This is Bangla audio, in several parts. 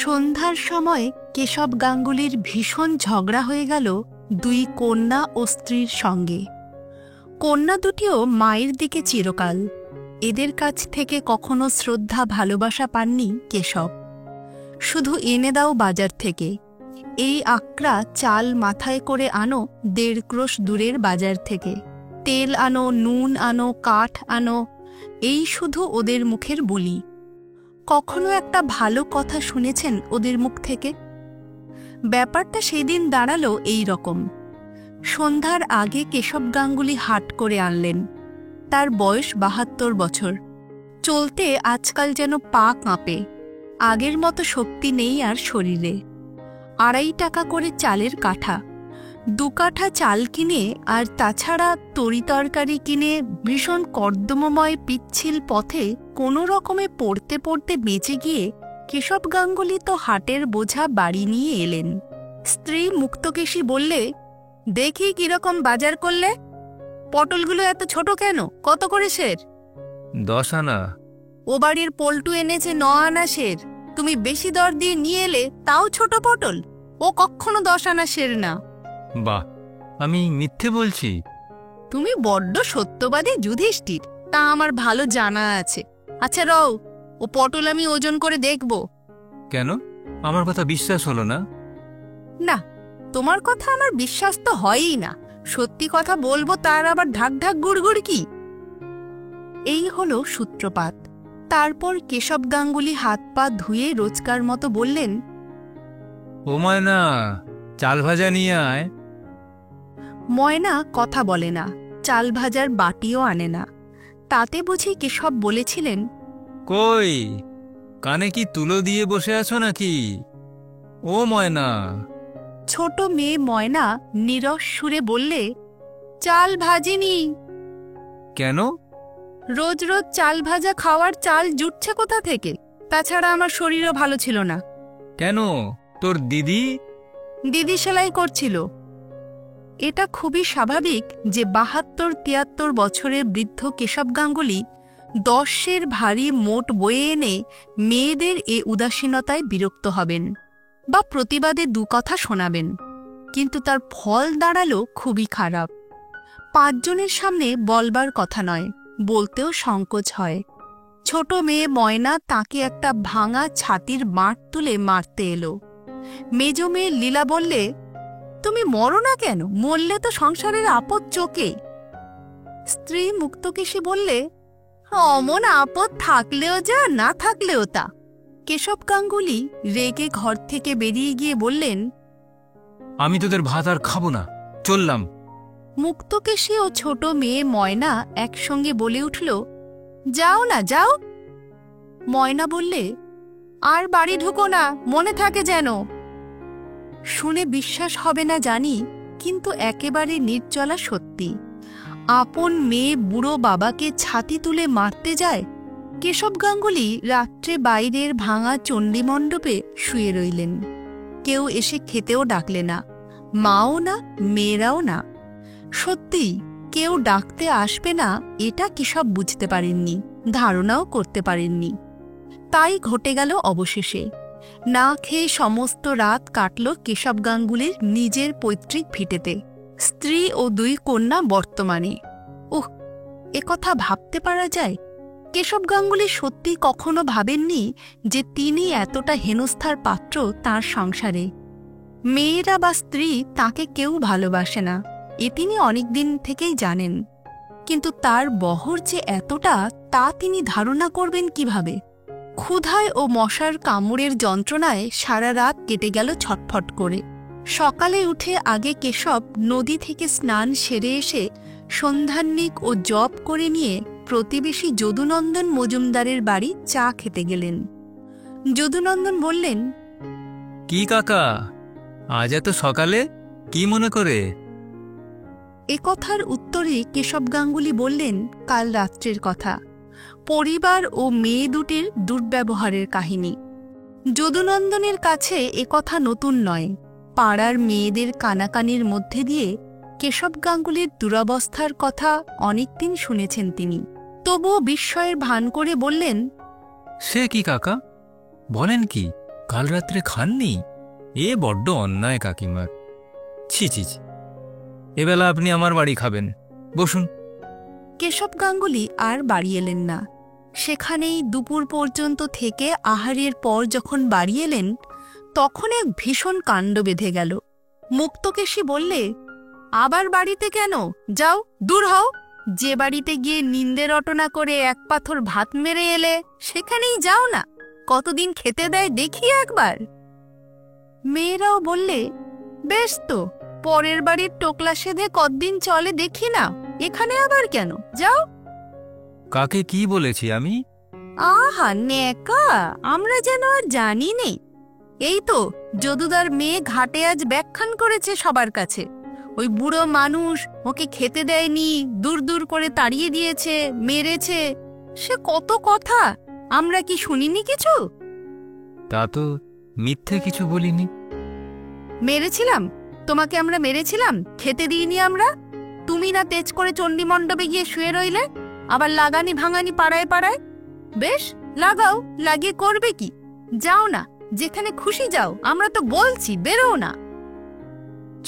সন্ধ্যার সময় কেশব গাঙ্গুলির ভীষণ ঝগড়া হয়ে গেল দুই কন্যা ও স্ত্রীর সঙ্গে। কন্যা দুটিও মায়ের দিকে চিরকাল। এদের কাছ থেকে কখনো শ্রদ্ধা ভালোবাসা পাননি কেশব। শুধু এনে দাও বাজার থেকে, এই আঁকড়া চাল মাথায় করে আনো 1.5 ক্রোশ দূরের বাজার থেকে, তেল আনো, নুন আনো, কাঠ আনো, এই শুধু ওদের মুখের বুলি। কখনো একটা ভালো কথা শুনেছেন ওদের মুখ থেকে? ব্যাপারটা সেদিন দাঁড়ালো এই রকম। সন্ধ্যার আগে কেশব গাঙ্গুলি হাট করে আনলেন। তার বয়স 72 বছর। চলতে আজকাল যেন পা কাঁপে, আগের মতো শক্তি নেই আর শরীরে। 2.5 টাকা করে চালের কাঠা, 2 কাঠা চাল কিনে আর তাছাড়া তরিতরকারি কিনে ভীষণ কর্দমময় পিচ্ছিল পথে কোনো রকমে পড়তে পড়তে বেঁচে গিয়ে কেশব গাঙ্গুলি তো হাটের বোঝা বাড়ি নিয়ে এলেন। স্ত্রী মুক্তকেশী বললে, দেখি কিরকম বাজার করলে? পটলগুলো এত ছোট কেন? কত করে সের? 10 আনা। ও বাড়ির পল্টু এনেছে 9 আনা সের। তুমি বেশি দর দিয়ে নিয়ে এলে, তাও ছোট পটল। ও কখনো 10 আনা সের না। বাহ, আমি মিথ্যে বলছি? তুমি বড্ড সত্যবাদী যুধিষ্ঠির, তা আমার ভালো জানা আছে। আচ্ছা রও, ও পটল আমি ওজন করে দেখব। কেন, আমার কথা বিশ্বাস হলো না? না, তোমার কথা আমার বিশ্বাস তো হয়ই না। সত্যি কথা বলবো তার আবার ঢাক ঢাক গুড়গুড় কি? এই হলো সূত্রপাত। তারপর কেশব গাঙ্গুলি হাত পা ধুয়ে রোজকার মতো বললেন, ও ময়না, চাল ভাজা নিয়ে আয়। ময়না কথা বলে না, চাল ভাজার বাটিও আনে না। তাতে বুঝি কেশব বলেছিলেন, কই, কানে কি তুলো দিয়ে বসে আছো নাকি? ও ময়না। ছোট মেয়ে ময়না নীরস সুরে বললে, চাল ভাজিনি। কেন? রোজ রোজ চাল ভাজা খাওয়ার চাল জুটছে কোথা থেকে? তাছাড়া আমার শরীরও ভালো ছিল না। কেন, তোর দিদি? দিদি সেলাই করছিল। এটা খুবই স্বাভাবিক যে 72-73 বছরের বৃদ্ধ কেশব গাঙ্গুলি 10 ভারী মোট বয়ে এনে মেয়েদের এ উদাসীনতায় বিরক্ত হবেন বা প্রতিবাদে 2 কথা শোনাবেন। কিন্তু তার ফল দাঁড়ালো খুবই খারাপ। 5 জনের সামনে বলবার কথা নয়, বলতেও সংকোচ হয়। ছোট মেয়ে ময়না তাকে একটা ভাঙা ছাতির বাঁট তুলে মারতে এলো। মেজ মেয়ে লীলা বললে, তুমি মরো না কেন? মরলে তো সংসারের আপদ চোখে। স্ত্রী মুক্তকেশী বললে, অমন আপদ থাকলেও যা, না থাকলেও তা। কেশব গাঙ্গুলি রেগে ঘর থেকে বেরিয়ে গিয়ে বললেন, আমি তোদের ভাত আর খাবো না, চললাম। মুক্তকেশী ও ছোট মেয়ে ময়না একসঙ্গে বলে উঠল, যাও না, যাও। ময়না বললে, আর বাড়ি ঢুকো না, মনে থাকে যেন। শুনে বিশ্বাস হবে না জানি, কিন্তু একেবারে নির্জলা সত্যি। আপন মেয়ে বুড়ো বাবাকে ছাতি তুলে মারতে যায়। কেশব গাঙ্গুলি রাত্রে বাইরের ভাঙা চণ্ডীমণ্ডপে শুয়ে রইলেন। কেউ এসে খেতেও ডাকলে না, মাও না, মেয়েরাও না। সত্যি কেউ ডাকতে আসবে না এটা কেশব বুঝতে পারেননি, ধারণাও করতে পারেননি। তাই ঘটে গেল অবশেষে। না খেয়ে সমস্ত রাত কাটল কেশব গাঙ্গুলির নিজের পৈতৃক ভিটেতে, স্ত্রী ও 2 কন্যা বর্তমানে। একথা ভাবতে পারা যায়? কেশব গাঙ্গুলি সত্যি কখনো ভাবেননি যে তিনি এতটা হেনস্থার পাত্র তাঁর সংসারে। মেয়েরা বা স্ত্রী তাকে কেউ ভালোবাসে না, এ তিনি অনেকদিন থেকেই জানেন। কিন্তু তার বহর যে এতটা, তা তিনি ধারণা করবেন কিভাবে? ক্ষুধায় ও মশার কামড়ের যন্ত্রণায় সারা রাত কেটে গেল ছটফট করে। সকালে উঠে আগে কেশব নদী থেকে স্নান সেরে এসে সন্ধ্যান্নিক ও জপ করে নিয়ে প্রতিবেশী যদুনন্দন মজুমদারের বাড়ি চা খেতে গেলেন। যদুনন্দন বললেন, কি কাকা, আজ এত সকালে? কি মনে করে? এ কথার উত্তরে কেশব গাঙ্গুলি বললেন কাল রাত্রের কথা, পরিবার ও মেয়ে দুটির দুর্ব্যবহারের কাহিনী। যদুনন্দনের কাছে এ কথা নতুন নয়। পাড়ার মেয়েদের কানাকানির মধ্যে দিয়ে কেশব গাঙ্গুলির দুরবস্থার কথা অনেকদিন শুনেছেন তিনি। তবুও বিস্ময়ের ভান করে বললেন, সে কি কাকা, বলেন কি? কাল রাত্রে খাননি? এ বড্ড অন্যায় কাকিমার। ছি ছি ছি, এবেলা আপনি আমার বাড়ি খাবেন, বসুন। কেশব গাঙ্গুলি আর বাড়ি এলেন না। সেখানেই দুপুর পর্যন্ত থেকে আহারের পর যখন বাড়ি এলেন, তখন এক ভীষণ কাণ্ড বেঁধে গেল। মুক্তকেশী বললে, আবার বাড়িতে কেন? যাও, দূর হও। যে বাড়িতে গিয়ে নিন্দে রটনা করে এক পাথর ভাত মেরে এলে, সেখানেই যাও না। কতদিন খেতে দেয় দেখি একবার। মেয়েরাও বললে, বেশ তো, পরের বাড়ির টোকলা সেধে কতদিন চলে দেখি না, এখানে আবার কেন, যাও। কাকে কি বলেছি আমি? আহা নেকা, আমরা যেন আর জানি নেই। এই তো যদুদার মেয়ে ঘাটে আজ ব্যাখ্যান করেছে সবার কাছে। ওই বুড়ো মানুষ ওকে খেতে দেয়নি, দূর দূর করে তাড়িয়ে দিয়েছে, মেরেছে। সে কত কথা, আমরা কি শুনিনি কিছু? তা তো মিথ্যে কিছু বলিনি। মেরেছিলাম? তোমাকে আমরা মেরেছিলাম? খেতে দিইনি আমরা? তুমি না তেজ করে চণ্ডীমণ্ডপে গিয়ে শুয়ে রইলে, আবার লাগানি ভাঙানি পাড়ায় পাড়ায়। বেশ, লাগাও, লাগিয়ে করবে কি? যাও না, যেখানে খুশি যাও, আমরা তো বলছি বেরো না।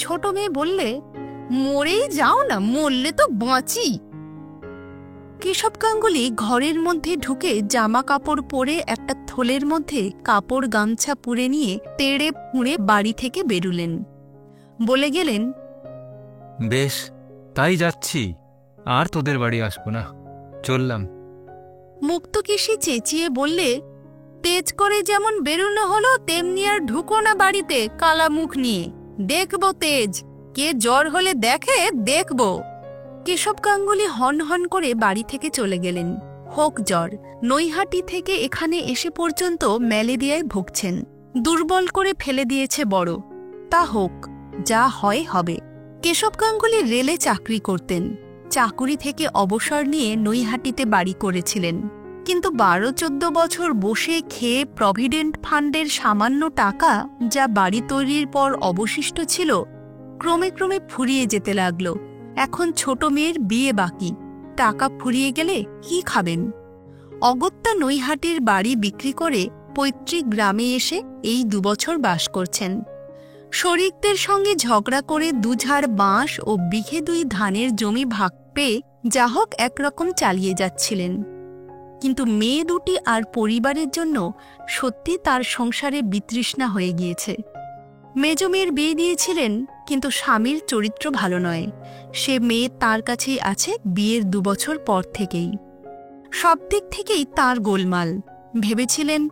ছোট মেয়ে বললে, মরেই যাও না, মরলে তো বাঁচি। কেশব গাঙ্গুলি ঘরের মধ্যে ঢুকে জামা কাপড় পরে একটা থলের মধ্যে কাপড় গামছা পুরে নিয়ে তেড়ে পুড়ে বাড়ি থেকে বেরুলেন। বলে গেলেন, বেশ, তাই যাচ্ছি, আর তোদের বাড়ি আসবো না, চললাম। মুক্তকেশী চেঁচিয়ে বললে, তেজ করে যেমন বেরুনো হলো, তেমনি আর ঢুকো না বাড়িতে কালা মুখ নিয়ে। দেখব তেজ, কে জ্বর হলে দেখে দেখব। কেশব গাঙ্গুলি হন হন করে বাড়ি থেকে চলে গেলেন। হোক জ্বর, নৈহাটি থেকে এখানে এসে পর্যন্ত ম্যালেরিয়ায় ভুগছেন। দুর্বল করে ফেলে দিয়েছে বড়। তা হোক, যা হয় হবে। কেশব গাঙ্গুলি রেলে চাকরি করতেন। চাকুরি থেকে অবসর নিয়ে নৈহাটিতে বাড়ি করেছিলেন। কিন্তু 12-14 বছর বসে খেয়ে প্রভিডেন্ট ফান্ডের সামান্য টাকা যা বাড়ি তৈরির পর অবশিষ্ট ছিল, ক্রমে ক্রমে ফুরিয়ে যেতে লাগল। এখন ছোট মেয়ের বিয়ে বাকি, টাকা ফুরিয়ে গেলে কি খাবেন? অগত্যা নৈহাটির বাড়ি বিক্রি করে পৈতৃক গ্রামে এসে এই 2 বছর বাস করছেন। শরিকদের সঙ্গে ঝগড়া করে 2 ঝাড় বাঁশ ও বিঘে 2 ধানের জমি ভাগ পেয়ে যা হোক একরকম চালিয়ে যাচ্ছিলেন। কিন্তু মেয়ে দুটি আর পরিবারের জন্য সত্যি তার সংসারে বিতৃষ্ণা হয়ে গিয়েছে। মেজ মেয়ের বিয়ে দিয়েছিলেন, কিন্তু স্বামীর চরিত্র ভালো নয়। সে মেয়ে তার কাছেই আছে বিয়ের 2 বছর পর থেকেই। সব দিক থেকেই তাঁর গোলমাল। ভেবেছিলেন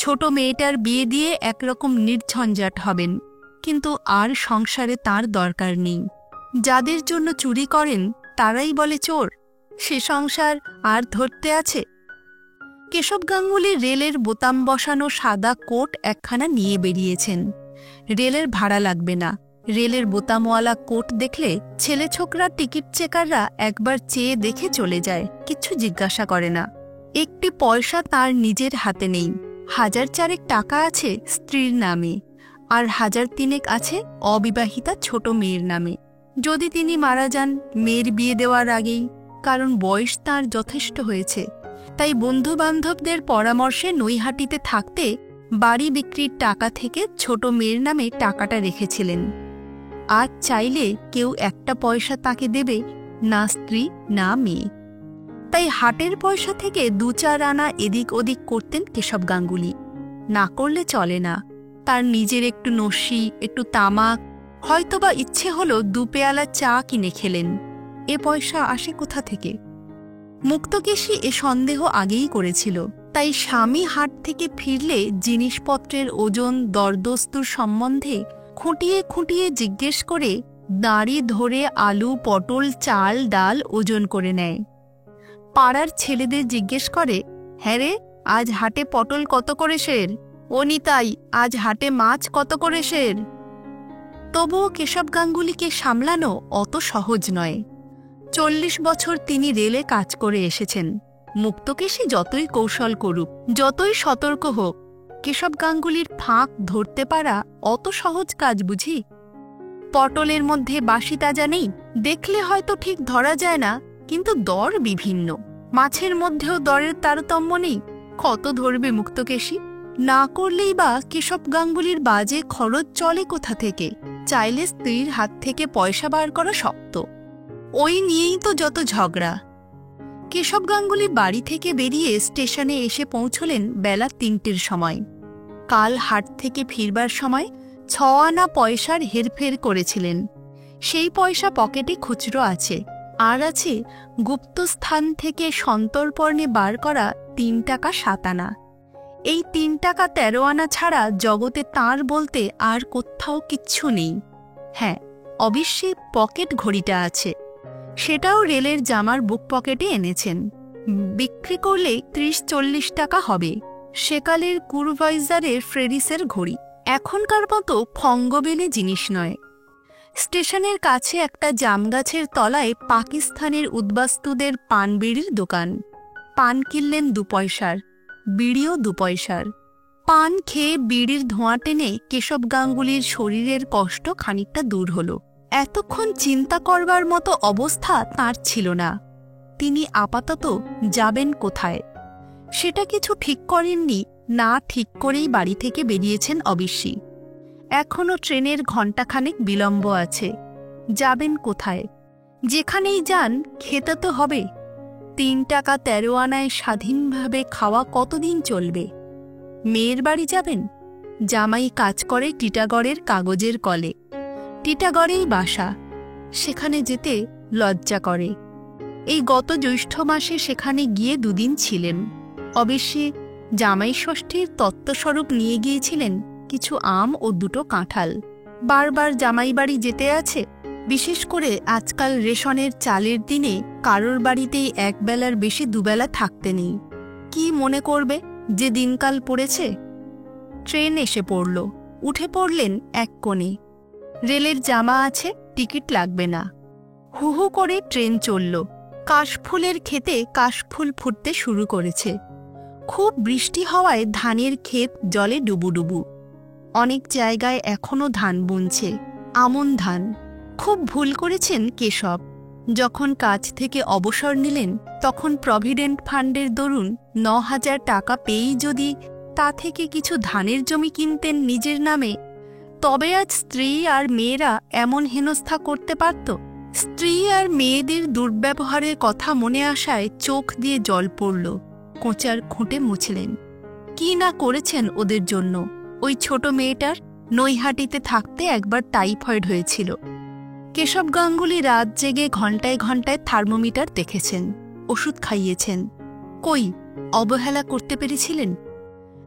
ছোট মেয়েটার বিয়ে দিয়ে একরকম নির্ঝঞ্ঝাট হবেন, কিন্তু আর সংসারে তার দরকার নেই। যাদের জন্য চুরি করেন তারাই বলে চোর, সে সংসার আর ধরতে আছে? কেশব গাঙ্গুলি রেলের বোতাম বসানো সাদা কোট একখানা নিয়ে বেরিয়েছেন। রেলের ভাড়া লাগবে না। রেলের বোতামওয়ালা কোট দেখলে ছেলে ছোকরা টিকিট চেকাররা একবার চেয়ে দেখে চলে যায়, কিচ্ছু জিজ্ঞাসা করে না। একটি পয়সা তার নিজের হাতে নেই। 1000 টাকা আছে স্ত্রীর নামে, আর 3 আছে অবিবাহিতা ছোট মেয়ের নামে। যদি তিনি মারা যান মেয়ের বিয়ে দেওয়ার আগেই, কারণ বয়স তাঁর যথেষ্ট হয়েছে, তাই বন্ধু বান্ধবদের পরামর্শে নৈহাটিতে থাকতে বাড়ি বিক্রির টাকা থেকে ছোট মেয়ের নামে টাকাটা রেখেছিলেন। আজ চাইলে কেউ একটা পয়সা তাকে দেবে না, স্ত্রী না মেয়ে। তাই হাটের পয়সা থেকে 2-4 আনা এদিক ওদিক করতেন কেশব গাঙ্গুলি। না করলে চলে না। তার নিজের একটু নস্যি, একটু তামাক, হয়তোবা ইচ্ছে হলো 2 পেয়ালা চা কিনে খেলেন। এ পয়সা আসে কোথা থেকে? মুক্তকেশী এ সন্দেহ আগেই করেছিল। তাই স্বামী হাট থেকে ফিরলে জিনিসপত্রের ওজন দরদস্তুর সম্বন্ধে খুঁটিয়ে খুঁটিয়ে জিজ্ঞেস করে দাঁড়ি ধরে আলু, পটল, চাল, ডাল ওজন করে নেয়। পাড়ার ছেলেদের জিজ্ঞেস করে, হ্যাঁ রে, আজ হাটে পটল কত করে সের? ও নিতাই, আজ হাটে মাছ কত করে সের? তবুও কেশব গাঙ্গুলিকে সামলানো অত সহজ নয়। 40 বছর তিনি রেলে কাজ করে এসেছেন। মুক্তকেশী যতই কৌশল করুক, যতই সতর্ক হোক, কেশব গাঙ্গুলির ফাঁক ধরতে পারা অত সহজ কাজ বুঝি? পটলের মধ্যে বাসি তাজা নেই, দেখলে হয়তো ঠিক ধরা যায় না, কিন্তু দর বিভিন্ন। মাছের মধ্যেও দরের তারতম্য নেই, কত ধরবে মুক্তকেশী? না করলেই বা কেশব গাঙ্গুলির বাজে খরচ চলে কোথা থেকে? চাইলে স্ত্রীর হাত থেকে পয়সা বার করা শক্ত, ওই নিয়েই তো যত ঝগড়া। কেশব গাঙ্গুলি বাড়ি থেকে বেরিয়ে স্টেশনে এসে পৌঁছলেন বেলা 3টের সময়। কাল হাট থেকে ফিরবার সময় 6 আনা পয়সার হেরফের করেছিলেন। সেই পয়সা পকেটে খুচরো আছে, আর আছে গুপ্তস্থান থেকে সন্তর্পণে বার করা 3 টাকা 7 আনা। এই 3 টাকা 13 আনা ছাড়া জগতে তাঁর বলতে আর কোথাও কিচ্ছু নেই। হ্যাঁ, অবশ্যই পকেট ঘড়িটা আছে, সেটাও রেলের জামার বুক পকেটে এনেছেন। বিক্রি করলে 30-40 টাকা হবে। সেকালের কুরভাইজারের ফ্রেরিসের ঘড়ি, এখনকার মতো ফঙ্গবেলে জিনিস নয়। স্টেশনের কাছে একটা জামগাছের তলায় পাকিস্তানের উদ্বাস্তুদের পান বিড়ির দোকান। পান কিনলেন 2 পয়সার, বিড়িও 2 পয়সার। পান খেয়ে বিড়ির ধোঁয়া টেনে কেশব গাঙ্গুলির শরীরের কষ্ট খানিকটা দূর হল। এতক্ষণ চিন্তা করবার মতো অবস্থা তাঁর ছিল না। তিনি আপাতত যাবেন কোথায় সেটা কিছু ঠিক করেননি, না ঠিক করেই বাড়ি থেকে বেরিয়েছেন অবশ্যই। এখনও ট্রেনের ঘণ্টাখানেক বিলম্ব আছে। যাবেন কোথায়? যেখানেই যান খেতে তো হবে। 3 টাকা 13 আনায় স্বাধীনভাবে খাওয়া কতদিন চলবে? মেয়ের বাড়ি যাবেন? জামাই কাজ করে টিটাগড়ের কাগজের কলে, টিটাগড়েই বাসা, সেখানে যেতে লজ্জা করে। এই গত জ্যৈষ্ঠ মাসে সেখানে গিয়ে 2 দিন ছিলেন। অবশ্যই জামাই ষষ্ঠীর তত্ত্বস্বরূপ নিয়ে গিয়েছিলেন কিছু আম ও 2টো কাঁঠাল। বারবার জামাই বাড়ি যেতে আছে। বিশেষ করে আজকাল রেশনের চালের দিনে কারোর বাড়িতেই 1 বেলার বেশি 2 বেলা থাকতে নেই। কি মনে করবে যে দিনকাল পড়েছে? ট্রেন এসে পড়ল। উঠে পড়লেন এক কোণে। রেলের জামা আছে, টিকিট লাগবে না। হু হু করে ট্রেন চলল। কাশফুলের ক্ষেতে কাশফুল ফুটতে শুরু করেছে। খুব বৃষ্টি হওয়ায় ধানের ক্ষেত জলে ডুবুডুবু। অনেক জায়গায় এখনও ধান বুনছে, আমন ধান। খুব ভুল করেছেন কেশব। যখন কাজ থেকে অবসর নিলেন তখন প্রভিডেন্ট ফান্ডের দরুন 9,000 টাকা পেয়েই যদি তা থেকে কিছু ধানের জমি কিনতেন নিজের নামে, তবে আজ স্ত্রী আর মেয়েরা এমন হেনস্থা করতে পারত? স্ত্রী আর মেয়েদের দুর্ব্যবহারের কথা মনে আসায় চোখ দিয়ে জল পড়ল। কোঁচার খুঁটে মুছলেন। কি না করেছেন ওদের জন্য। ওই ছোট মেয়েটার নৈহাটিতে থাকতে একবার টাইফয়েড হয়েছিল। কেশব গাঙ্গুলি রাত জেগে ঘণ্টায় ঘণ্টায় থার্মোমিটার দেখেছেন, ওষুধ খাইয়েছেন। কই অবহেলা করতে পেরেছিলেন?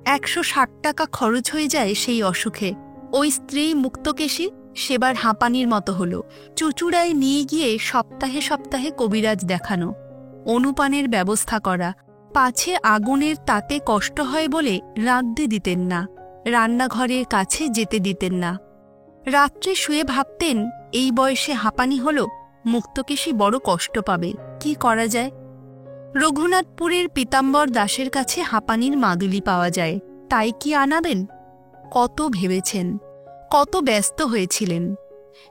160 টাকা খরচ হয়ে যায় সেই অসুখে। ওই স্ত্রী মুক্তকেশী সেবার হাঁপানির মতো হল। চুচুড়ায় নিয়ে গিয়ে সপ্তাহে সপ্তাহে কবিরাজ দেখানো, অনুপানের ব্যবস্থা করা। পাছে আগুনের তাতে কষ্ট হয় বলে রাঁধতে দিতেন না, রান্নাঘরের কাছে যেতে দিতেন না। রাত্রে শুয়ে ভাবতেন এই বয়সে হাঁপানি হল, মুক্তকেশী বড় কষ্ট পাবে, কি করা যায়? রঘুনাথপুরের পীতাম্বর দাসের কাছে হাঁপানির মাদুলি পাওয়া যায়, তাই কি আনাবেন? কত ভেবেছেন, কত ব্যস্ত হয়েছিলেন।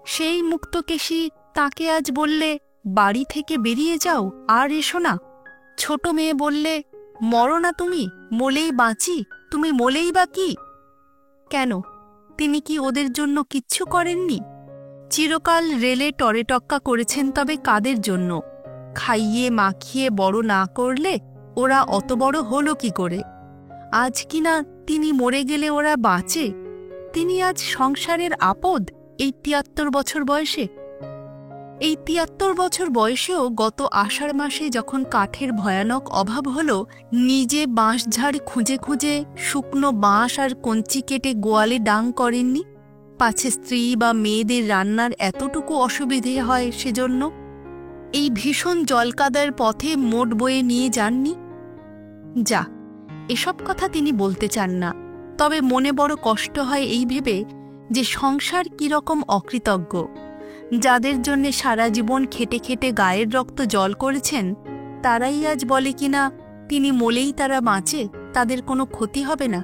সেই মুক্তকেশী তাকে আজ বললে বাড়ি থেকে বেরিয়ে যাও, আর এসো না। ছোট মেয়ে বললে মরো না তুমি, মলেই বাঁচি, তুমি মলেই বা কি? কেন, তিনি কি ওদের জন্য কিচ্ছু করেননি? চিরকাল রেলে টরেটক্কা করেছেন, তবে কাদের জন্য? খাইয়ে মাখিয়ে বড় না করলে ওরা অত বড় হলো কি করে? আজ কিনা তিনি মরে গেলে ওরা বাঁচে। তিনি আজ সংসারের আপদ এই 73 বছর বয়সে। এই 73 বছর বয়সেও গত আষাঢ় মাসে যখন কাঠের ভয়ানক অভাব হল, নিজে বাঁশঝাড় খুঁজে খুঁজে শুকনো বাঁশ আর কঞ্চি কেটে গোয়ালে ডাং করেননি, পাছে স্ত্রী বা মেয়েদের রান্নার এতটুকু অসুবিধে হয় সেজন্য। এই ভীষণ জলকাদার পথে মোট বয়ে নিয়ে যাননি। যা, এসব কথা তিনি বলতে চান না, তবে মনে বড় কষ্ট হয় এই ভেবে যে সংসার কিরকম অকৃতজ্ঞ। যাদের জন্য সারা জীবন খেটে খেটে গায়ের রক্ত জল করেছেন, তারাই আজ বলে কিনা তিনি মলেই তারা বাঁচে, তাদের কোনো ক্ষতি হবে না।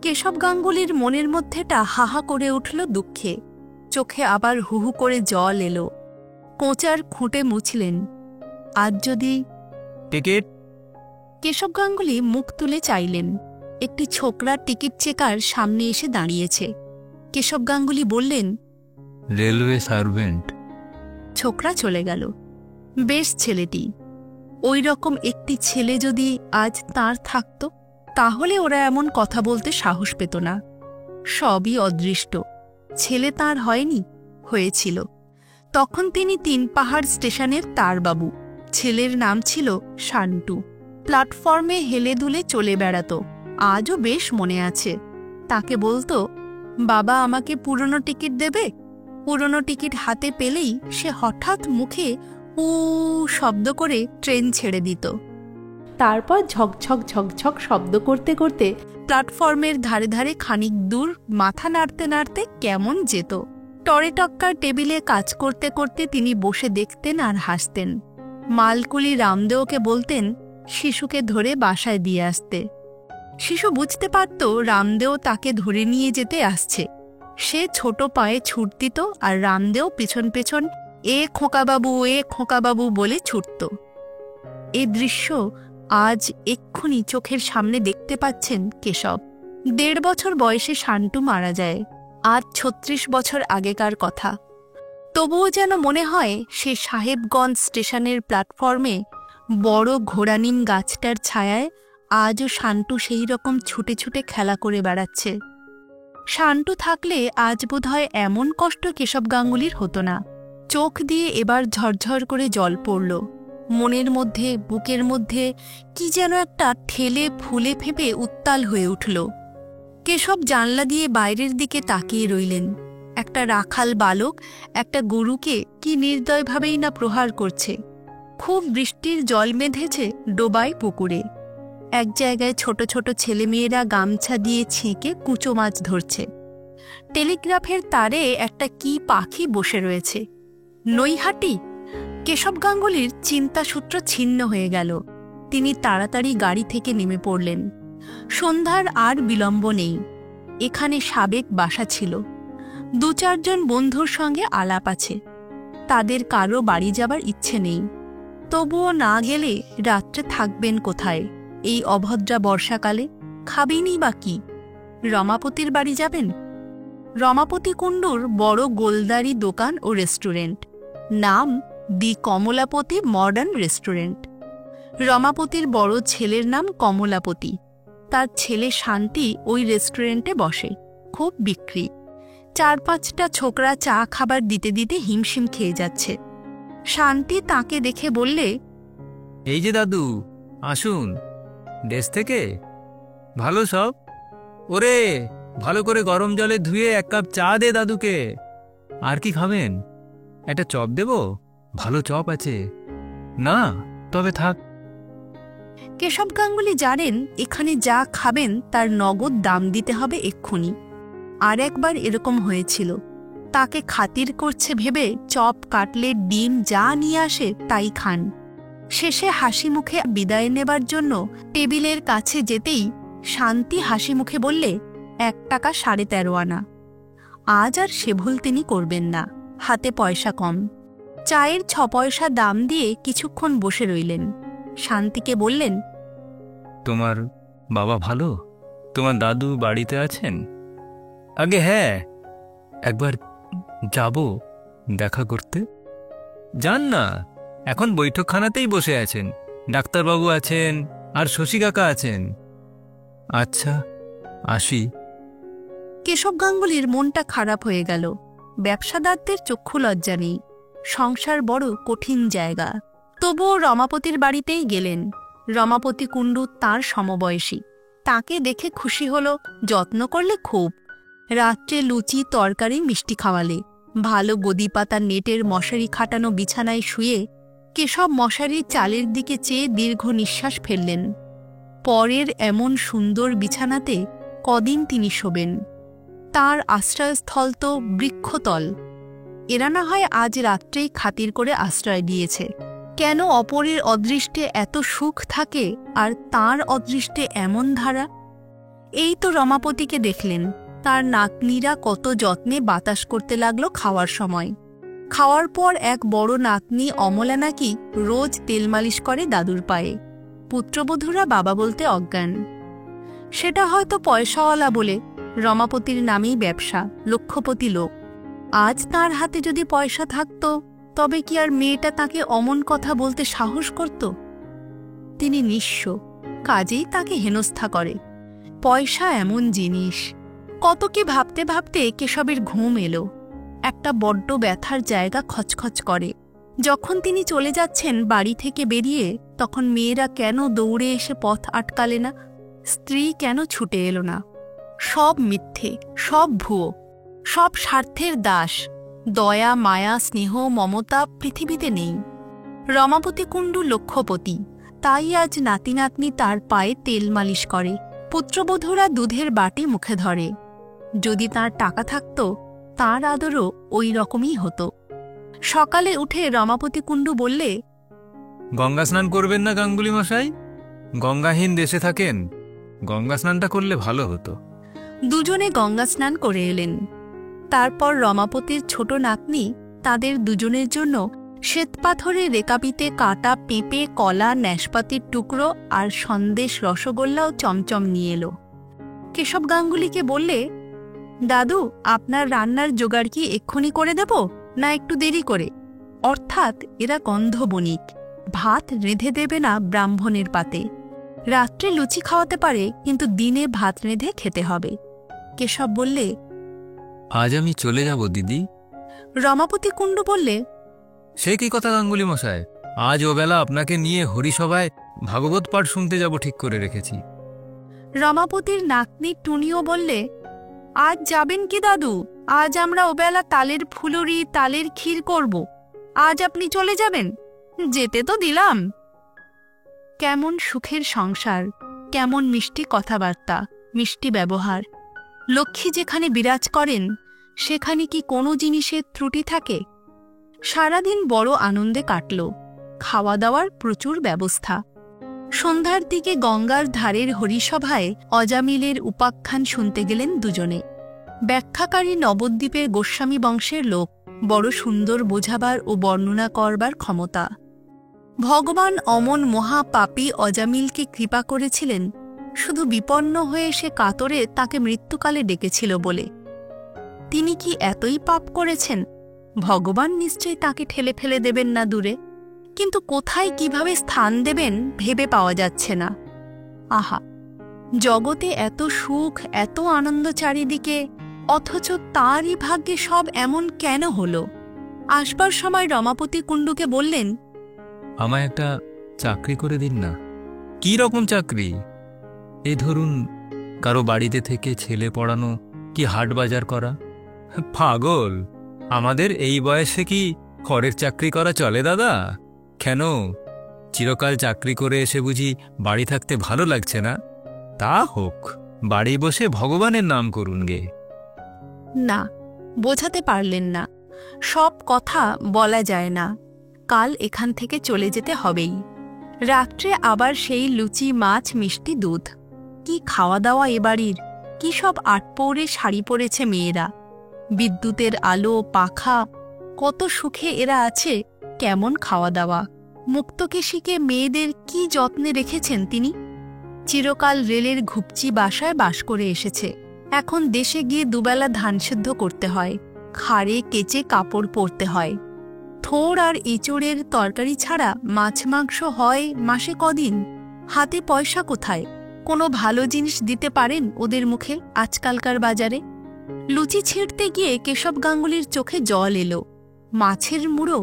কেশব গাঙ্গুলির মনের মধ্যেটা হাহা করে উঠল দুঃখে। চোখে আবার হুহু করে জল এলো। কোঁচার খুঁটে মুছলেন। আজ যদি টিকিট। কেশব গাঙ্গুলি মুখ তুলে চাইলেন। একটি ছোকরা টিকিট চেকার সামনে এসে দাঁড়িয়েছে। কেশব গাঙ্গুলি বললেন, রেলওয়ে সার্ভেন্ট। ছোকরা চলে গেল। বেশ ছেলেটি। ওই রকম একটি ছেলে যদি আজ তাঁর থাকত, তাহলে ওরা এমন কথা বলতে সাহস পেত না। সবই অদৃষ্ট। ছেলে তাঁর হয়নি, হয়েছিল। তখন তিনি ৩ পাহাড় স্টেশনের তারবাবু। ছেলের নাম ছিল শান্টু। প্ল্যাটফর্মে হেলে দুলে চলে বেড়াত। আজও বেশ মনে আছে। তাকে বলতো, বাবা আমাকে পুরনো টিকিট দেবে? পুরনো টিকিট হাতে পেলেই সে হঠাৎ মুখে উ শব্দ করে ট্রেন ছেড়ে দিত। তারপর ঝকঝক ঝকঝক শব্দ করতে করতে প্ল্যাটফর্মের ধারে ধারে খানিক দূর মাথা নাড়তে নাড়তে কেমন যেত। টরে টক্কার টেবিলে কাজ করতে করতে তিনি বসে দেখতেন আর হাসতেন। মালকুলি রামদেওকে বলতেন শিশুকে ধরে বাসায় দিয়ে আসতে। শিশু বুঝতে পারত রামদেও তাকে ধরে নিয়ে যেতে আসছে। সে ছোট পায়ে ছুট দিত আর রামদেও পেছন পেছন এ খোকাবাবু, এ খোকাবাবু বলে ছুটত। এ দৃশ্য আজ এক্ষুনি চোখের সামনে দেখতে পাচ্ছেন কেশব। ১.৫ বছর বয়সে শান্টু মারা যায়। আজ ৩৬ বছর আগেকার কথা। তবুও যেন মনে হয় সে সাহেবগঞ্জ স্টেশনের প্ল্যাটফর্মে বড় ঘোড়ানিম গাছটার ছায়ায় আজও শান্টু সেই রকম ছুটে ছুটে খেলা করে বেড়াচ্ছে। শান্টু থাকলে আজ বোধহয় এমন কষ্ট কেশব গাঙ্গুলির হতো না। চোখ দিয়ে এবার ঝরঝর করে জল পড়ল। মনের মধ্যে, বুকের মধ্যে কি যেন একটা ঠেলে ফুলে ফেঁপে উত্তাল হয়ে উঠল। কেশব জানলা দিয়ে বাইরের দিকে তাকিয়ে রইলেন। একটা রাখাল বালক একটা গরুকে কি নির্দয়ভাবেই না প্রহার করছে। খুব বৃষ্টির জল বেঁধেছে ডোবায় পুকুরে। এক জায়গায় ছোট ছোট ছেলেমেয়েরা গামছা দিয়ে ছেঁকে কুচো মাছ ধরছে। টেলিগ্রাফের তারে একটা কি পাখি বসে রয়েছে। নৈহাটি! কেশব গাঙ্গুলির চিন্তাসূত্র ছিন্ন হয়ে গেল। তিনি তাড়াতাড়ি গাড়ি থেকে নেমে পড়লেন। সন্ধ্যার আর বিলম্ব নেই। এখানে সাবেক বাসা ছিল। ২-৪ জন বন্ধুর সঙ্গে আলাপ আছে। তাদের কারো বাড়ি যাবার ইচ্ছে নেই। তবুও না গেলে রাত্রে থাকবেন কোথায় এই অভদ্রা বর্ষাকালে? খাবেনই বা কি? রমাপতির বাড়ি যাবেন? রমাপতি কুণ্ডুর বড় গোলদারি দোকান ও রেস্টুরেন্ট। নাম দি কমলাপতি মডার্ন রেস্টুরেন্ট। রমাপতির বড় ছেলের নাম কমলাপতি। তার ছেলে শান্তি ওই রেস্টুরেন্টে বসে। খুব বিক্রি। ৪-৫টা ছোকরা চা খাবার দিতে দিতে হিমশিম খেয়ে যাচ্ছে। শান্তি তাকে দেখে বললে, এই যে দাদু, আসুন। দেশ থেকে? ভালো সব? ওরে, ভালো করে গরম জলে ধুয়ে ১ কাপ চা দে দাদুকে। আর কি খাবেন? একটা চপ দেব? ভালো চপ আছে। না, তবে থাক। কেশব গাঙ্গুলি জানেন এখানে যা খাবেন তার নগদ দাম দিতে হবে এক্ষুনি। আর একবার এরকম হয়েছিল। তাকে খাতির করছে ভেবে চপ, কাটলেট, ডিম যা নিয়ে আসে তাই খান। শেষে হাসি মুখে বিদায় নেবার জন্য টেবিলের কাছে যেতেই শান্তি হাসি মুখে বললে, ১ টাকা ১৩.৫ আনা। আজ আর সে ভুল তিনি করবেন না। হাতে পয়সা কম। চায়ের ৬ পয়সা দাম দিয়ে কিছুক্ষণ বসে রইলেন। শান্তিকে বললেন, তোমার বাবা ভালো? তোমার দাদু বাড়িতে আছেন? আগে হ্যাঁ, একবার যাব দেখা করতে। যান না, এখন বৈঠকখানাতেই বসে আছেন। ডাক্তারবাবু আছেন আর শশী কাকা আছেন। আচ্ছা, আসি। কেশব গাঙ্গুলির মনটা খারাপ হয়ে গেল। ব্যবসাদারদের চক্ষু লজ্জা নেই। সংসার বড় কঠিন জায়গা। তবুও রমাপতির বাড়িতেই গেলেন। রমাপতি কুণ্ডু তাঁর সমবয়সী। তাকে দেখে খুশি হল, যত্ন করলে খুব। রাত্রে লুচি, তরকারি, মিষ্টি খাওয়ালে। ভালো গদি পাতা নেটের মশারি খাটানো বিছানায় শুয়ে কেশব মশারির চালের দিকে চেয়ে দীর্ঘ নিঃশ্বাস ফেললেন। পরের এমন সুন্দর বিছানাতে কদিন তিনি শোবেন? তার আশ্রয়স্থল তো বৃক্ষতল। এরা না হয় আজ রাত্রেই খাতির করে আশ্রয় দিয়েছে। কেন অপরের অদৃষ্টে এত সুখ থাকে আর তার অদৃষ্টে এমন ধারা? এই তো রমাপতিকে দেখলেন, তার নাতনিরা কত যত্নে বাতাস করতে লাগলো খাওয়ার সময়। খাওয়ার পর এক বড় নাতনি অমলা নাকি রোজ তেল মালিশ করে দাদুর পায়ে। পুত্রবধূরা বাবা বলতে অজ্ঞান। সেটা হয়তো পয়সাওয়ালা বলে, রমাপতির নামেই ব্যবসা, লক্ষপতি লোক। আজ তার হাতে যদি পয়সা থাকত তবে কি আর মেয়েটা তাকে অমন কথা বলতে সাহস করত? তিনি নিঃস্ব, কাজেই তাকে হেনস্থা করে। পয়সা এমন জিনিস। কত কি ভাবতে ভাবতে কেশবের ঘুম এলো। একটা বড্ড ব্যথার জায়গা খচখচ করে। যখন তিনি চলে যাচ্ছেন বাড়ি থেকে বেরিয়ে, তখন মেয়েরা কেন দৌড়ে এসে পথ আটকালে না? স্ত্রী কেন ছুটে এলো না? সব মিথ্যে, সব ভুয়ো, সব স্বার্থের দাস। দয়া, মায়া, স্নেহ, মমতা পৃথিবীতে নেই। রমাপতি কুণ্ডু লক্ষপতি, তাই আজ নাতি নাতনি তার পায়ে তেল মালিশ করে, পুত্রবধূরা দুধের বাটি মুখে ধরে। যদি তার টাকা থাকত, তার আদরও ওই রকমই হতো। সকালে উঠে রমাপতি কুণ্ডু বললে, গঙ্গা স্নান করবেন না গাঙ্গুলি মশাই? গঙ্গাহীন দেশে থাকেন, গঙ্গা স্নানটা করলে ভালো হতো। দুজনে গঙ্গা স্নান করে এলেন। তারপর রমাপতির ছোট নাতনি তাদের দুজনের জন্য শ্বেতপাথরের রেকাবিতে কাটা পেঁপে, কলা, ন্যাশপাতির টুকরো আর সন্দেশ, রসগোল্লাও চমচম নিয়ে এলো। কেশব গাঙ্গুলিকে বললে, দাদু, আপনার রান্নার জোগাড় কি এক্ষুনি করে দেব, না একটু দেরি করে? অর্থাৎ এরা গন্ধ বণিক, ভাত রেঁধে দেবে না ব্রাহ্মণের পাতে। রাত্রে লুচি খাওয়াতে পারে, কিন্তু দিনে ভাত রেঁধে খেতে হবে। কেশব বললে, আজ আমি চলে যাব দিদি। রমাপতি কুণ্ডু বললে, সে কি কথা গাঙ্গুলি মশাই, আজ ওবেলা আপনাকে নিয়ে হরিসভায় ভাগবত পাঠ শুনতে যাব ঠিক করে রেখেছি। রমাপতির নাতনি টুনিও বললে, আজ যাবেন কি দাদু? আজ আমরা ওবেলা তালের ফুলুরি, তালের ক্ষীর করব। আজ আপনি চলে যাবেন? যেতে তো দিলাম। কেমন সুখের সংসার, কেমন মিষ্টি কথাবার্তা, মিষ্টি ব্যবহার। লক্ষ্মী যেখানে বিরাজ করেন, সেখানে কি কোনো জিনিসের ত্রুটি থাকে? সারাদিন বড় আনন্দে কাটল। খাওয়া দাওয়ার প্রচুর ব্যবস্থা। সন্ধ্যার দিকে গঙ্গার ধারের হরিসভায় অজামিলের উপাখ্যান শুনতে গেলেন দুজনে। ব্যাখ্যাকারী নবদ্বীপের গোস্বামী বংশের লোক, বড় সুন্দর বোঝাবার ও বর্ণনা করবার ক্ষমতা। ভগবান অমন মহাপাপী অজামিলকে কৃপা করেছিলেন শুধু বিপন্ন হয়ে সে কাতরে তাকে মৃত্যুকালে ডেকেছিল বলে। তিনি কি এতই পাপ করেছেন? ভগবান নিশ্চয়ই তাকে ঠেলে ফেলে দেবেন না দূরে, কিন্তু কোথায় কিভাবে স্থান দেবেন ভেবে পাওয়া যাচ্ছে না। আহা, জগতে এত সুখ, এত আনন্দ চারিদিকে, অথচ তাঁরই ভাগ্যে সব এমন কেন হল? আসবার সময় রমাপতি কুণ্ডুকে বললেন, আমায় একটা চাকরি করে দিন না। কি রকম চাকরি? এই ধরুন, কারো বাড়িতে থেকে ছেলে পড়ানো, কি হাট বাজার করা। পাগল, আমাদের এই বয়সে কি ঘরের চাকরি করা চলে দাদা? কেন, চিরকাল চাকরি করে এসে বুঝি বাড়ি থাকতে ভালো লাগছে না? তা হোক, বাড়ি বসে ভগবানের নাম করুন গে। না, বোঝাতে পারলেন না। সব কথা বলা যায় না। কাল এখান থেকে চলে যেতে হবেই। রাত্রে আবার সেই লুচি, মাছ, মিষ্টি, দুধ। কি খাওয়া দাওয়া এ বাড়ির! কি সব আটপৌরে শাড়ি পরেছে মেয়েরা, বিদ্যুতের আলো, পাখা, কত সুখে এরা আছে। কেমন খাওয়া দাওয়া! মুক্তকেশীকে মেয়েদের কি যত্নে রেখেছেন তিনি। চিরকাল রেলের ঘুপচি বাসায় বাস করে এসেছে। এখন দেশে গিয়ে দুবেলা ধান সিদ্ধ করতে হয়, খাড়ে কেচে কাপড় পরতে হয়। থোড় আর এঁচোড়ের তরকারি ছাড়া মাছ মাংস হয় মাসে কদিন। হাতে পয়সা কোথায়? কোনো ভালো জিনিস দিতে পারেন ওদের মুখে আজকালকার বাজারে? লুচি ছিঁড়তে গিয়ে কেশব গাঙ্গুলির চোখে জল এলো। মাছের মুড়ো!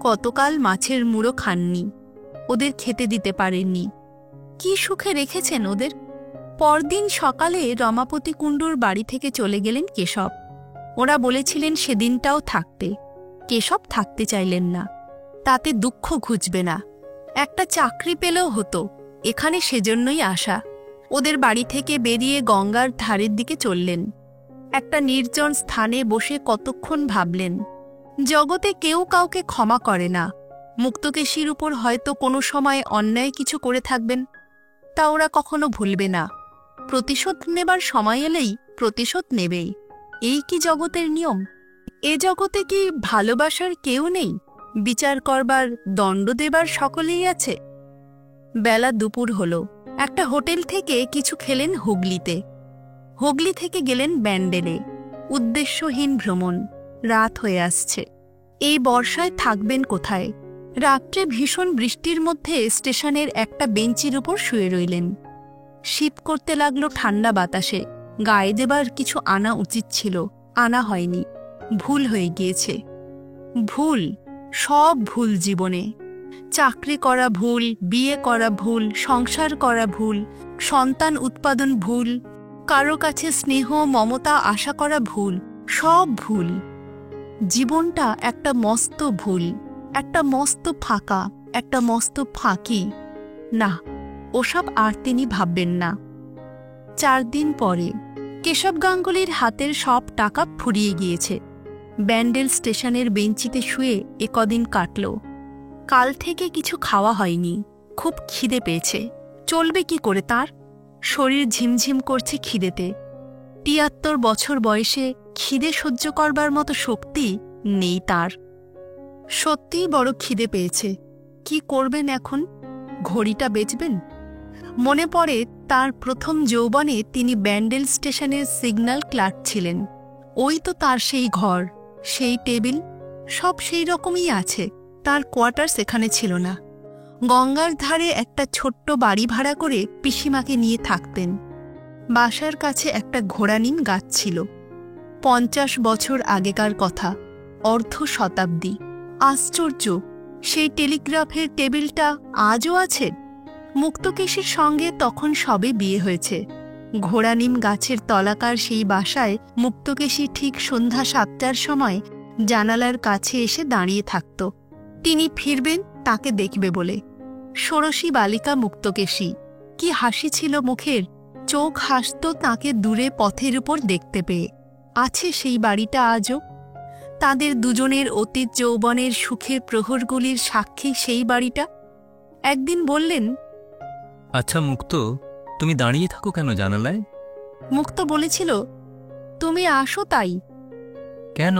কতকাল মাছের মুড়ো খাননি, ওদের খেতে দিতে পারেননি। কি সুখে রেখেছেন ওদের! পরদিন সকালে রমাপতি কুণ্ডুর বাড়ি থেকে চলে গেলেন কেশব। ওরা বলেছিলেন সেদিনটাও থাকতে। কেশব থাকতে চাইলেন না। তাতে দুঃখ ঘুচবে না, একটা চাকরি পেলেও হতো। এখানে সেজন্যই আসা। ওদের বাড়ি থেকে বেরিয়ে গঙ্গার ধারের দিকে চললেন। একটা নির্জন স্থানে বসে কতক্ষণ ভাবলেন। জগতে কেউ কাউকে ক্ষমা করে না। মুক্তকেশীর উপর হয়তো কোনো সময় অন্যায় কিছু করে থাকবেন, তা ওরা কখনো ভুলবে না। প্রতিশোধ নেবার সময় এলেই প্রতিশোধ নেবেই। এই কি জগতের নিয়ম? এ জগতে কি ভালোবাসার কেউ নেই? বিচার করবার, দণ্ড দেবার সকলেই আছে। বেলা দুপুর হল। একটা হোটেল থেকে কিছু খেলেন হুগলিতে। হুগলি থেকে গেলেন ব্যান্ডেলে। উদ্দেশ্যহীন ভ্রমণ। রাত হয়ে আসছে। এই বর্ষায় থাকবেন কোথায়? রাত্রে ভীষণ বৃষ্টির মধ্যে স্টেশনের একটা বেঞ্চির উপর শুয়ে রইলেন। শীত করতে লাগলো ঠান্ডা বাতাসে। গায়ে দেবার কিছু আনা উচিত ছিল, আনা হয়নি। ভুল হয়ে গিয়েছে। ভুল, সব ভুল জীবনে। চাকরি করা ভুল, বিয়ে করা ভুল, সংসার করা ভুল, সন্তান উৎপাদন ভুল, কারো কাছে স্নেহ মমতা আশা করা ভুল, সব ভুল। জীবনটা একটা মস্ত ভুল, একটা মস্ত ফাঁকা, একটা মস্ত ফাঁকি। না, ওসব আর তিনি ভাববেন না। 4 দিন পরে কেশব গাঙ্গুলির হাতের সব টাকা ফুরিয়ে গিয়েছে। ব্যান্ডেল স্টেশনের বেঞ্চিতে শুয়ে কদিন কাটল। কাল থেকে কিছু খাওয়া হয়নি। খুব খিদে পেয়েছে। চলবে কি করে তার? শরীর ঝিমঝিম করছে খিদেতে। 73 বছর বয়সে খিদে সহ্য করবার মতো শক্তি নেই তার। সত্যিই বড় খিদে পেয়েছে। কি করবেন এখন? ঘড়িটা বেচবেন? মনে পড়ে তার প্রথম যৌবনে তিনি ব্যান্ডেল স্টেশনের সিগন্যাল ক্লার্ক ছিলেন। ওই তো তার সেই ঘর, সেই টেবিল, সব সেই রকমই আছে। তার কোয়ার্টার সেখানে ছিল না। গঙ্গার ধারে একটা ছোট্ট বাড়ি ভাড়া করে পিসিমাকে নিয়ে থাকতেন। বাসার কাছে একটা ঘোড়ানিম গাছ ছিল। 50 বছর আগেকার কথা, অর্ধ শতাব্দী। আশ্চর্য, সেই টেলিগ্রাফের টেবিলটা আজও আছে। মুক্তকেশীর সঙ্গে তখন সবে বিয়ে হয়েছে। ঘোড়ানিম গাছের তলাকার সেই বাসায় মুক্তকেশী ঠিক সন্ধ্যা 7টার সময় জানালার কাছে এসে দাঁড়িয়ে থাকত। তিনি ফিরবেন তাকে দেখবে বলে। ষোড়শী বালিকা মুক্তকেশী। কি হাসি ছিল মুখের! চোখ হাসত তাকে দূরে পথের উপর দেখতে পেয়ে। আছে সেই বাড়িটা আজও। তাদের দুজনের অতীত যৌবনের সুখের প্রহরগুলির সাক্ষী সেই বাড়িটা। একদিন বললেন, আচ্ছা মুক্ত, তুমি দাঁড়িয়ে থাকো কেন জানালায়? মুক্ত বলেছিল, তুমি আসো তাই। কেন?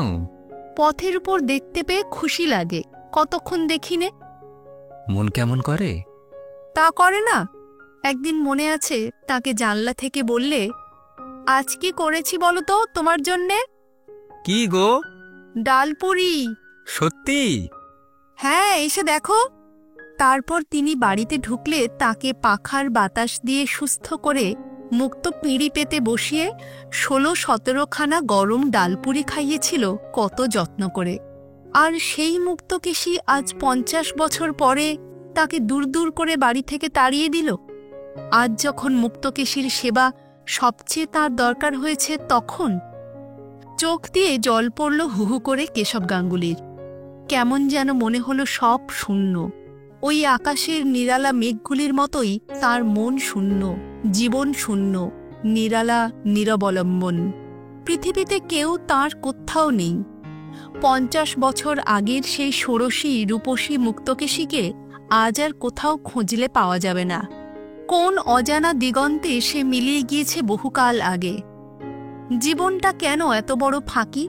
পথের উপর দেখতে পেয়ে খুশি লাগে। কতক্ষণ দেখিনে। মন কেমন করে? তা করে না। একদিন মনে আছে তাকে জানলা থেকে বললে, আজ কি করেছি বলো তো তোমার জন্যে? কি গো? ডালপুরি। সত্যি? হ্যাঁ, এসে দেখো। তারপর তিনি বাড়িতে ঢুকলে তাকে পাখার বাতাস দিয়ে সুস্থ করে মুক্ত পিঁড়ি পেতে বসিয়ে 16-17খানা গরম ডালপুরি খাইয়েছিল কত যত্ন করে। আর সেই মুক্তকেশী আজ 50 বছর পরে তাকে দূর দূর করে বাড়ি থেকে তাড়িয়ে দিল। আজ যখন মুক্তকেশীর সেবা সবচেয়ে তার দরকার হয়েছে, তখন চোখ দিয়ে জল পড়ল হুহু করে কেশব গাঙ্গুলির। কেমন যেন মনে হলো সব শূন্য। ওই আকাশের নিরালা মেঘগুলির মতোই তার মন শূন্য, জীবন শূন্য, নিরালা নিরবলম্বন। পৃথিবীতে কেউ তার কোথাও নেই। 50 বছর আগের সেই ষোড়শী রূপসী মুক্তকেশীকে আজ আর কোথাও খুঁজলে পাওয়া যাবে না। কোন অজানা দিগন্তে সে মিলিয়ে গিয়েছে বহুকাল আগে। জীবনটা কেন এত বড় ফাঁকি,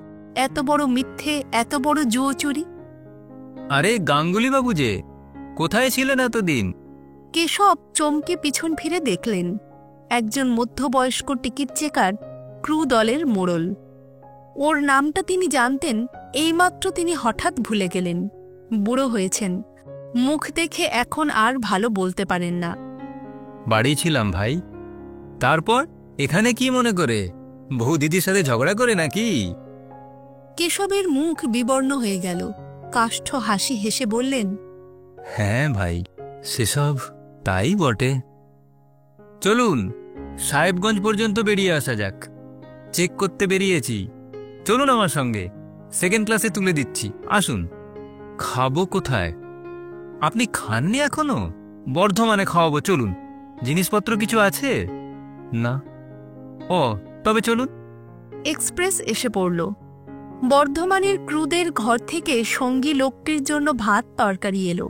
এত বড় মিথ্যে, এত বড় জুয়োচুরি? আরে গাঙ্গুলি বাবু যে, কোথায় ছিলেন এতদিন? কেশব চমকে পিছন ফিরে দেখলেন একজন মধ্যবয়স্ক টিকিট চেকার, ক্রু দলের মোড়ল। ওর নামটা তিনি জানতেন, এইমাত্র তিনি হঠাৎ ভুলে গেলেন। বুড়ো হয়েছেন, মুখ দেখে এখন আর ভালো বলতে পারেন না। বাড়ি ছিলাম ভাই। তারপর এখানে কি মনে করে? বহু দিদির সাথে ঝগড়া করে নাকি? কেশবের মুখ বিবর্ণ হয়ে গেল। কাষ্ঠ হাসি হেসে বললেন, হ্যাঁ ভাই, সেসব তাই বটে। চলুন সাহেবগঞ্জ পর্যন্ত বেরিয়ে আসা যাক। চেক করতে বেরিয়েছি। চলুন আমার সঙ্গে, 2nd ক্লাসে তুলে দিচ্ছি। আসুন। খাবো কোথায়? আপনি খাননি এখনো? বর্ধমানে খাওয়াবো, চলুন। জিনিসপত্র কিছু আছে? না? ও, তবে চলুন। এক্সপ্রেস এসে পড়ল। বর্ধমানের ক্রুদের ঘর থেকে সঙ্গী লোকটির জন্য ভাত তরকারি এলো।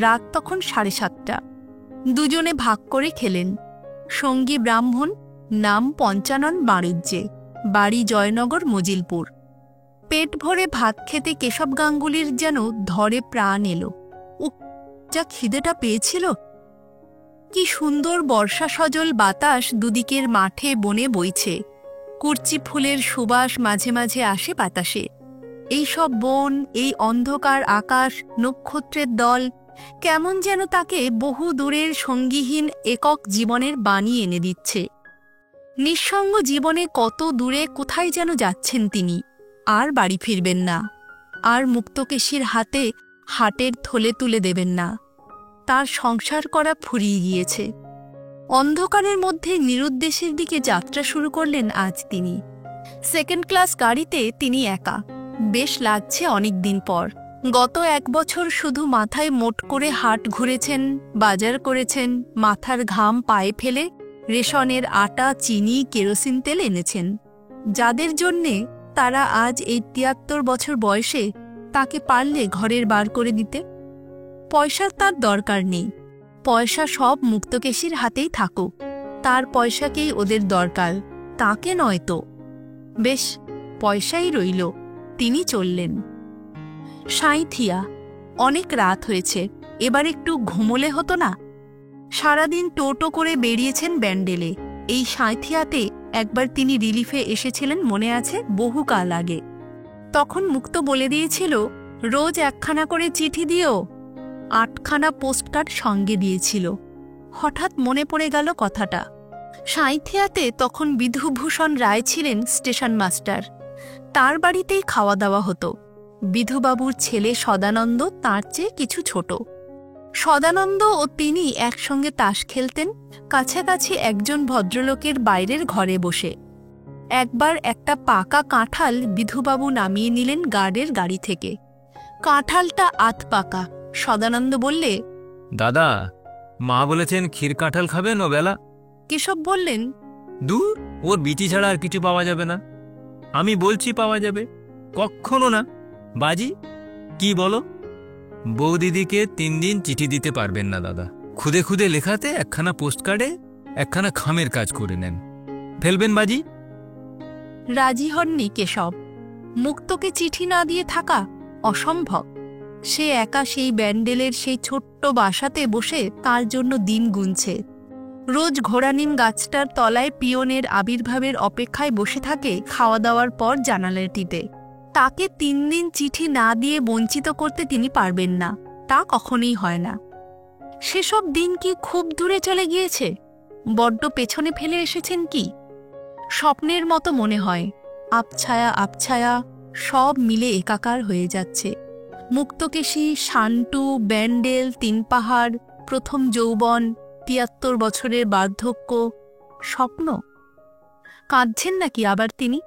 রাত তখন 7:30। দুজনে ভাগ করে খেলেন। সঙ্গী ব্রাহ্মণ, নাম পঞ্চানন বাণিজ্যে, বাড়ি জয়নগর মজিলপুর। পেট ভরে ভাত খেতে কেশব গাঙ্গুলির যেন ধরে প্রাণ এলো। উহ, যা খিদেটা পেয়েছিল! কি সুন্দর বর্ষা সজল বাতাস দুদিকের মাঠে বনে বইছে। কুরচি ফুলের সুবাস মাঝে মাঝে আসে বাতাসে। এই সব বন, এই অন্ধকার আকাশ, নক্ষত্রের দল কেমন যেন তাকে বহু দূরের সঙ্গীহীন একক জীবনের বাণী এনে দিচ্ছে। নিঃসঙ্গ জীবনে কত দূরে কোথায় যেন যাচ্ছেন তিনি, আর বাড়ি ফিরবেন না, আর মুক্তকেশীর হাতে হাটের থলে তুলে দেবেন না। তার সংসার করা ফুরিয়ে গিয়েছে। অন্ধকারের মধ্যে নিরুদ্দেশের দিকে যাত্রা শুরু করলেন আজ তিনি। সেকেন্ড ক্লাস গাড়িতে তিনি একা। বেশ লাগছে অনেক দিন পর। গত 1 বছর শুধু মাথায় মোট করে হাট ঘুরেছেন, বাজার করেছেন, মাথার ঘাম পায়ে ফেলে রেশনের আটা, চিনি, কেরোসিন তেল এনেছেন। যাদের জন্যে তারা আজ এই 73 বছর বয়সে তাকে পারলে ঘরের বার করে দিতে। পয়সার তার দরকার নেই। পয়সা সব মুক্তকেশীর হাতেই থাকুক, তার পয়সাকেই ওদের দরকার, তাকে নয় তো। বেশ, পয়সাই রইল। তিনি চললেন। সাঁইথিয়া। অনেক রাত হয়েছে, এবার একটু ঘুমোলে হতো না? সারাদিন টোটো করে বেরিয়েছেন ব্যান্ডেলে। এই সাঁইথিয়াতে একবার তিনি রিলিফে এসেছিলেন, মনে আছে, বহুকাল আগে। তখন মুক্ত বলে দিয়েছিল, রোজ 1খানা করে চিঠি দিও। 8খানা পোস্টকার্ড সঙ্গে দিয়েছিল। হঠাৎ মনে পড়ে গেল কথাটা। সাঁইথিয়াতে তখন বিধুভূষণ রায় ছিলেন স্টেশন মাস্টার। তার বাড়িতেই খাওয়া দাওয়া হতো। বিধুবাবুর ছেলে সদানন্দ তাঁর চেয়ে কিছু ছোট। সদানন্দ ও তিনি একসঙ্গে তাস খেলতেন, কাছাকাছি একজন ভদ্রলোকের বাইরের ঘরে বসে। একবার একটা পাকা কাঁঠাল বিধুবাবু নামিয়ে নিলেন গার্ডের গাড়ি থেকে। কাঁঠালটা আধ পাকা। সদানন্দ বললে, দাদা, মা বলেছেন ক্ষীর কাঁঠাল খাবেন ও বেলা। কেশব বললেন, দূর, ওর বিচি ছাড়া আর কিছু পাওয়া যাবে না। আমি বলছি পাওয়া যাবে, কখনো না। বাজি, কি বলো? বৌদিদিকে 3 দিন চিঠি দিতে পারবেন না দাদা। খুদে খুদে লেখাতে 1খানা পোস্টকার্ডে 1খানা খামের কাজ করে নেন। ফেলবেন বাজি? রাজি হননি কেশব। মুক্তকে চিঠি না দিয়ে থাকা অসম্ভব। সে একা সেই ব্যান্ডেলের সেই ছোট্ট বাসাতে বসে তার জন্য দিন গুনছে। রোজ ঘোড়ানিম গাছটার তলায় পিয়নের আবির্ভাবের অপেক্ষায় বসে থাকে খাওয়া দাওয়ার পর জানালাটিতে। তাকে 3 দিন চিঠি না দিয়ে বঞ্চিত করতে তিনি পারবেন না, তা কখনোই হয় না। সেসব দিন কি খুব দূরে চলে গিয়েছে? বড্ড পেছনে ফেলে এসেছেন কি? স্বপ্নের মতো মনে হয়। আবছায়া আবছায়া সব মিলে একাকার হয়ে যাচ্ছে। মুক্তকেশী, শান্টু, ব্যান্ডেল, 3 পাহাড়, প্রথম যৌবন, 73 বছরের বার্ধক্য, স্বপ্ন। কাঁদছেন নাকি আবার তিনি?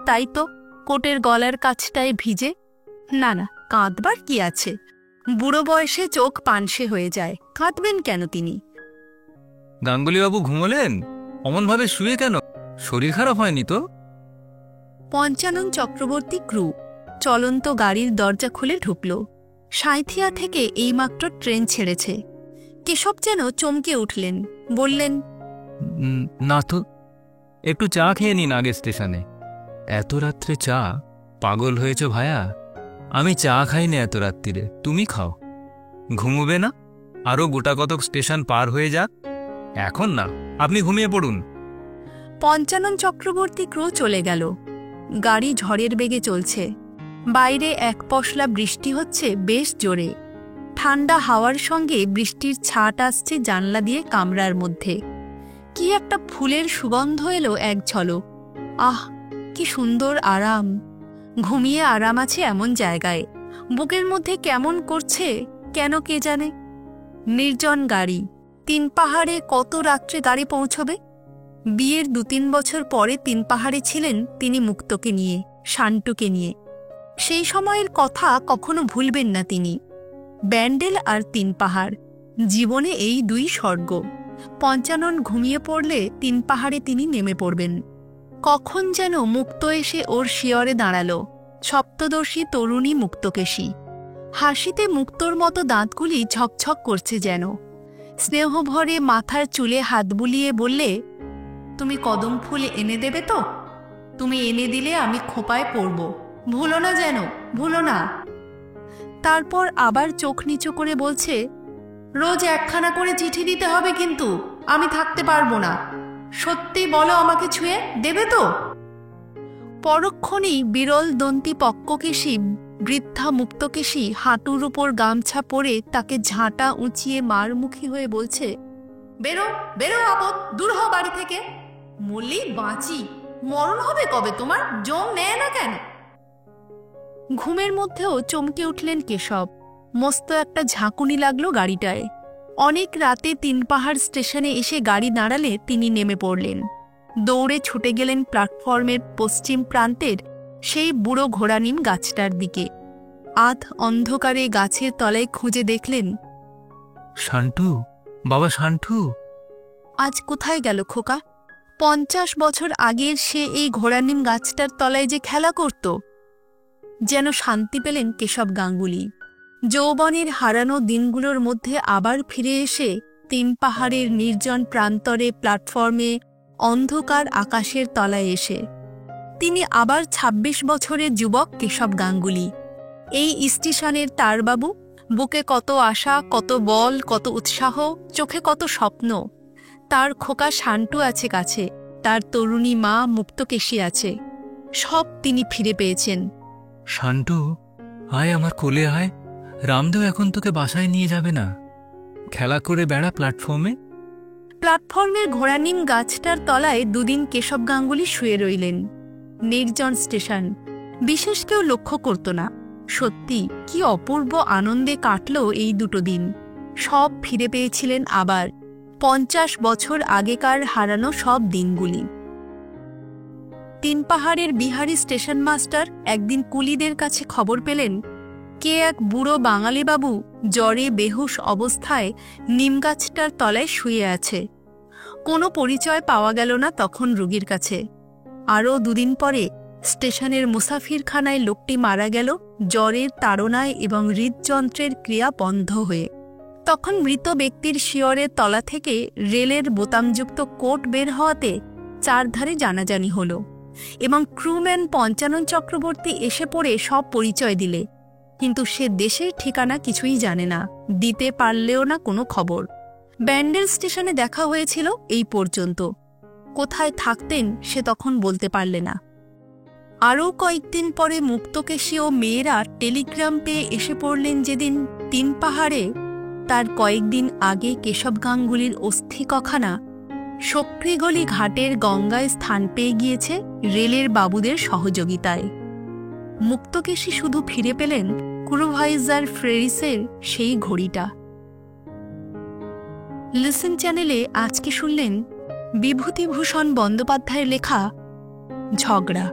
তাই তো, কোটের গলার কাছটায় ভিজে। না না, কাঁদবার কি আছে? বুড়ো বয়সে চোখ পানসে হয়ে যায়, কাঁদবেন কেন তিনি? গাঙ্গুলিবাবু ঘুমোলেন? অমনভাবে শুয়ে কেন? শরীর খারাপ হয়নি তো? পঞ্চানন চক্রবর্তী ক্রু চলন্ত গাড়ির দরজা খুলে ঢুকল। সাঁইথিয়া থেকে এইমাত্র ট্রেন ছেড়েছে। কেশব যেন চমকে উঠলেন, বললেন, না তো, একটু চা খেয়ে নিন আগে স্টেশনে। এত রাত্রে চা? পাগল হয়েছ ভায়া? আমি চা খাই না এত রাত্রিরে, তুমি খাও। ঘুমোবে না? আরও গোটা কতক স্টেশন পার হয়ে যাক। এখন না, আপনি ঘুমিয়ে পড়ুন। পঞ্চানন চক্রবর্তী ক্রু চলে গেল। গাড়ি ঝড়ের বেগে চলছে। বাইরে এক পশলা বৃষ্টি হচ্ছে বেশ জোরে। ঠান্ডা হাওয়ার সঙ্গে বৃষ্টির ছাট আসছে জানলা দিয়ে কামরার মধ্যে। কি একটা ফুলের সুগন্ধ এলো এক ঝলক। আহ, কি সুন্দর আরাম! ঘুমিয়ে আরাম আছে এমন জায়গায়। বুকের মধ্যে কেমন করছে কেন কে জানে। নির্জন গাড়ি। 3 পাহাড়ে কত রাত্রে গাড়ি পৌঁছবে? বিয়ের 2-3 বছর পরে 3 পাহাড়ে ছিলেন তিনি মুক্তকে নিয়ে, শান্টুকে নিয়ে। সেই সময়ের কথা কখনো ভুলবেন না তিনি। ব্যান্ডেল আর 3 পাহাড়, জীবনে এই 2 স্বর্গ। পঞ্চানন ঘুমিয়ে পড়লে 3 পাহাড়ে তিনি নেমে পড়বেন। কখন যেন মুক্ত এসে ওর শিয়রে দাঁড়ালো, সপ্তদর্শী তরুণী মুক্তকেশী। হাসিতে মুক্তোর মতো দাঁতগুলি ঝকঝক করছে যেন। স্নেহভরে মাথার চুলে হাত বুলিয়ে বললে, তুমি কদম ফুল এনে দেবে তো? তুমি এনে দিলে আমি খোঁপায় পড়ব, ভুলো না যেন, ভুলো না। তারপর আবার চোখ নিচু করে বলছে, রোজ একখানা করে চিঠি দিতে হবে কিন্তু, আমি থাকতে পারবো না। সত্যি বলো, আমাকে ছুঁয়ে দেবে তো? পরক্ষণেই বিরল দন্তি পক্ককেশী বৃদ্ধা মুক্তকেশী হাঁটুর উপর গামছা পরে তাকে ঝাঁটা উঁচিয়ে মারমুখী হয়ে বলছে, বেরো বেরো আপদ, দূর হও বাড়ি থেকে। মরলি বাঁচি, মরণ হবে কবে তোমার? জম নেয় না কেন? ঘুমের মধ্যেও চমকে উঠলেন কেশব। মস্ত একটা ঝাঁকুনি লাগলো গাড়িটায়। অনেক রাতে তিনপাহাড় স্টেশনে এসে গাড়ি দাঁড়ালে তিনি নেমে পড়লেন। দৌড়ে ছুটে গেলেন প্ল্যাটফর্মের পশ্চিম প্রান্তের সেই বুড়ো ঘোড়ানিম গাছটার দিকে। আধ অন্ধকারে গাছের তলায় খুঁজে দেখলেন, শান্টু, বাবা শান্টু। আজ কোথায় গেল খোকা? 50 বছর আগের সে এই ঘোড়ানিম গাছটার তলায় যে খেলা করত। যেন শান্তি পেলেন কেশব গাঙ্গুলি। যৌবনের হারানো দিনগুলোর মধ্যে আবার ফিরে এসে তিন পাহাড়ের নির্জন প্রান্তরে প্ল্যাটফর্মে অন্ধকার আকাশের তলায় এসে তিনি আবার ২৬ বছরের যুবক কেশব গাঙ্গুলি। এই স্টেশনের তারবাবু, বুকে কত আশা, কত বল, কত উৎসাহ, চোখে কত স্বপ্ন। তার খোকা শান্টু আছে কাছে, তার তরুণী মা মুক্তকেশী আছে। সব তিনি ফিরে পেয়েছেন। শান্টু, আয় আমার কোলে আয়। রামদেও এখন তোকে বাসায় নিয়ে যাবে না। খেলা করে বেড়া প্ল্যাটফর্মে। প্ল্যাটফর্মের ঘোড়ানিম গাছটার তলায় দুদিন কেশব গাঙ্গুলি শুয়ে রইলেন। নির্জন স্টেশন, বিশেষ কেউ লক্ষ্য করত না। সত্যি কি অপূর্ব আনন্দে কাটল এই দুটো দিন। সব ফিরে পেয়েছিলেন আবার, 50 বছর আগেকার হারানো সব দিনগুলি। তিন পাহাড়ের বিহারি স্টেশন মাস্টার একদিন কুলিদের কাছে খবর পেলেন, কে এক বুড়ো বাঙালি বাবু জ্বরে বেহুশ অবস্থায় নিমগাছটার তলায় শুয়ে আছে। কোনো পরিচয় পাওয়া গেল না তখন রোগীর কাছে। আরও দুদিন পরে স্টেশনের মুসাফিরখানায় লোকটি মারা গেল জ্বরের তাড়নায় এবং হৃদযন্ত্রের ক্রিয়া বন্ধ হয়ে। তখন মৃত ব্যক্তির শিয়রের তলা থেকে রেলের বোতামযুক্ত কোট বের হওয়াতে চারধারে জানাজানি হল এবং ক্রুম্যান পঞ্চানন চক্রবর্তী এসে পড়ে সব পরিচয় দিলে। কিন্তু সে দেশের ঠিকানা কিছুই জানে না, দিতে পারলেও না কোনো খবর। ব্যান্ডেল স্টেশনে দেখা হয়েছিল এই পর্যন্ত। কোথায় থাকতেন সে তখন বলতে পারলে না। আরও কয়েকদিন পরে মুক্তকেশী ও মেয়েরা টেলিগ্রাম পেয়ে এসে পড়লেন যেদিন তিন পাহাড়ে, তার কয়েকদিন আগে কেশব গাঙ্গুলির অস্থি কখানা সক্রিগলি ঘাটের গঙ্গায় স্থান পেয়ে গিয়েছে রেলের বাবুদের সহযোগিতায়। মুক্তকেশী শুধু ফিরে পেলেন ক্রুভাইজার ফ্রেরিসের সেই ঘড়িটা। লিসেন চ্যানেলে আজকে শুনলেন বিভূতিভূষণ বন্দ্যোপাধ্যায়ের লেখা ঝগড়া।